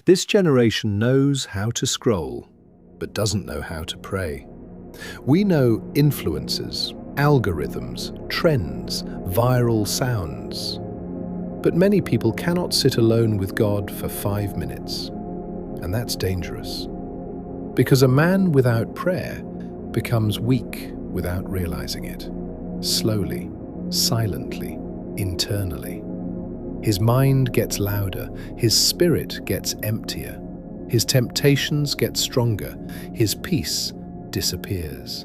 This generation knows how to scroll, but doesn't know how to pray. We know influencers, algorithms, trends, viral sounds. But many people cannot sit alone with God for 5 minutes. And that's dangerous. Because a man without prayer becomes weak without realizing it. Slowly, silently, internally. His mind gets louder, his spirit gets emptier, his temptations get stronger, his peace disappears.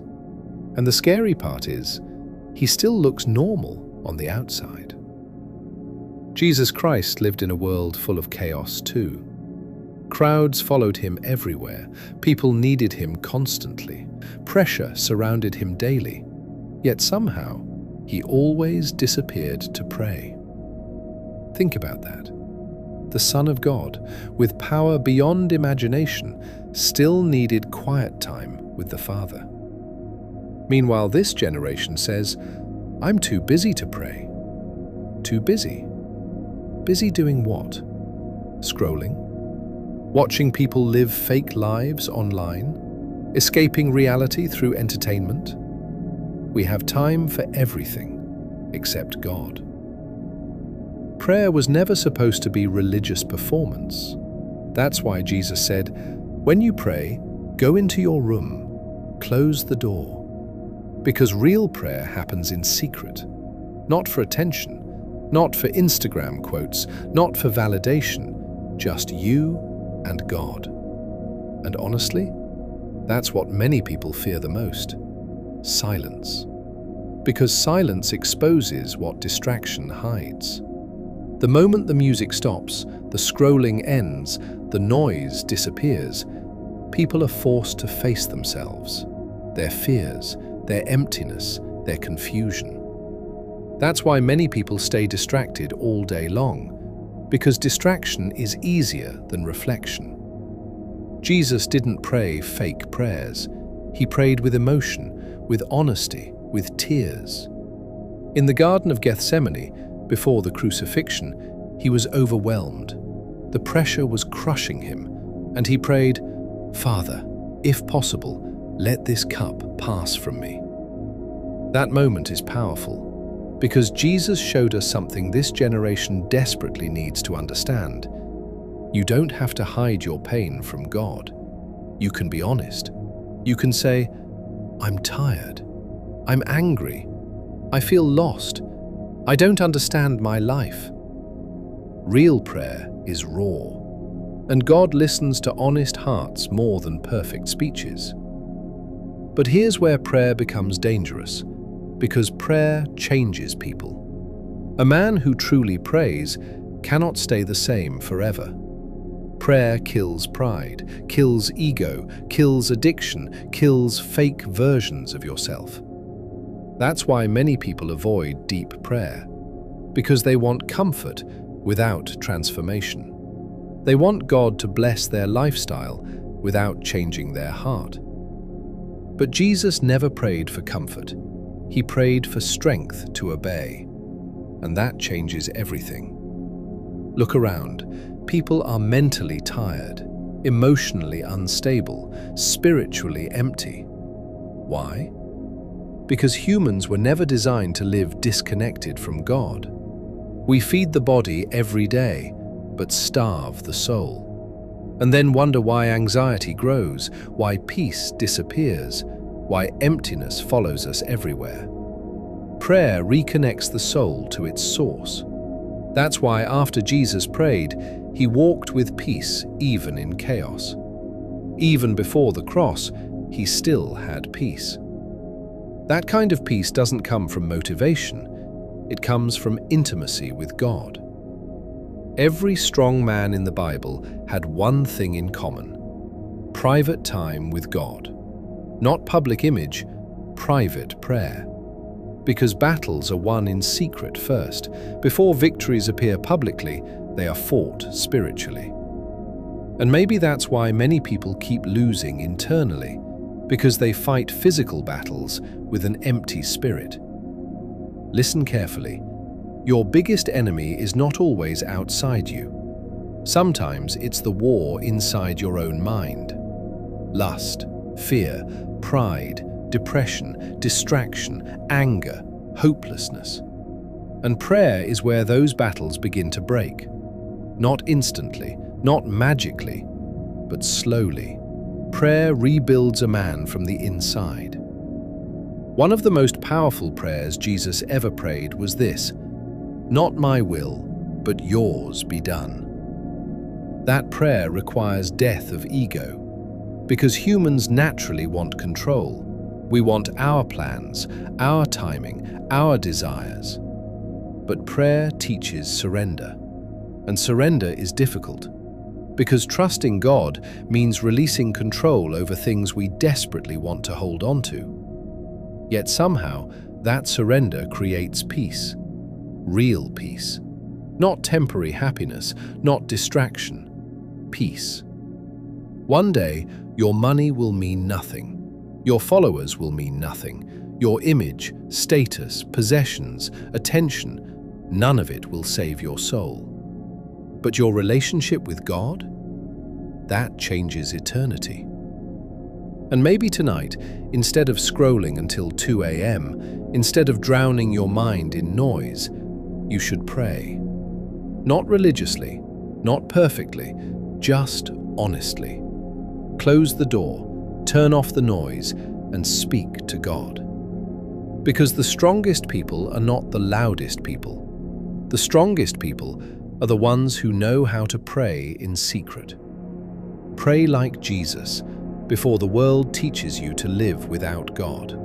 And the scary part is, he still looks normal on the outside. Jesus Christ lived in a world full of chaos too. Crowds followed him everywhere, people needed him constantly, pressure surrounded him daily, yet somehow he always disappeared to pray. Think about that. The Son of God, with power beyond imagination, still needed quiet time with the Father. Meanwhile, this generation says, "I'm too busy to pray." Too busy? Busy doing what? Scrolling? Watching people live fake lives online? Escaping reality through entertainment? We have time for everything except God. Prayer was never supposed to be religious performance. That's why Jesus said, "When you pray, go into your room, close the door." Because real prayer happens in secret, not for attention, not for Instagram quotes, not for validation, just you and God. And honestly, that's what many people fear the most: silence. Because silence exposes what distraction hides. The moment the music stops, the scrolling ends, the noise disappears, people are forced to face themselves, their fears, their emptiness, their confusion. That's why many people stay distracted all day long, because distraction is easier than reflection. Jesus didn't pray fake prayers. He prayed with emotion, with honesty, with tears. In the Garden of Gethsemane, before the crucifixion, he was overwhelmed. The pressure was crushing him, and he prayed, "Father, if possible, let this cup pass from me." That moment is powerful, because Jesus showed us something this generation desperately needs to understand. You don't have to hide your pain from God. You can be honest. You can say, "I'm tired. I'm angry. I feel lost. I don't understand my life." Real prayer is raw, and God listens to honest hearts more than perfect speeches. But here's where prayer becomes dangerous, because prayer changes people. A man who truly prays cannot stay the same forever. Prayer kills pride, kills ego, kills addiction, kills fake versions of yourself. That's why many people avoid deep prayer, because they want comfort without transformation. They want God to bless their lifestyle without changing their heart. But Jesus never prayed for comfort. He prayed for strength to obey, and that changes everything. Look around. People are mentally tired, emotionally unstable, spiritually empty. Why? Because humans were never designed to live disconnected from God. We feed the body every day, but starve the soul. And then wonder why anxiety grows, why peace disappears, why emptiness follows us everywhere. Prayer reconnects the soul to its source. That's why after Jesus prayed, he walked with peace even in chaos. Even before the cross, he still had peace. That kind of peace doesn't come from motivation. It comes from intimacy with God. Every strong man in the Bible had one thing in common: private time with God. Not public image, private prayer. Because battles are won in secret first. Before victories appear publicly, they are fought spiritually. And maybe that's why many people keep losing internally, because they fight physical battles with an empty spirit. Listen carefully. Your biggest enemy is not always outside you. Sometimes it's the war inside your own mind. Lust, fear, pride, depression, distraction, anger, hopelessness. And prayer is where those battles begin to break. Not instantly, not magically, but slowly. Prayer rebuilds a man from the inside. One of the most powerful prayers Jesus ever prayed was this: "Not my will, but yours be done." That prayer requires death of ego, because humans naturally want control. We want our plans, our timing, our desires. But prayer teaches surrender. And surrender is difficult, because trusting God means releasing control over things we desperately want to hold on to. Yet somehow, that surrender creates peace. Real peace. Not temporary happiness, not distraction. Peace. One day, your money will mean nothing. Your followers will mean nothing. Your image, status, possessions, attention, none of it will save your soul. But your relationship with God? That changes eternity. And maybe tonight, instead of scrolling until 2 a.m., instead of drowning your mind in noise, you should pray. Not religiously, not perfectly, just honestly. Close the door, turn off the noise, and speak to God. Because the strongest people are not the loudest people. The strongest people are the ones who know how to pray in secret. Pray like Jesus before the world teaches you to live without God.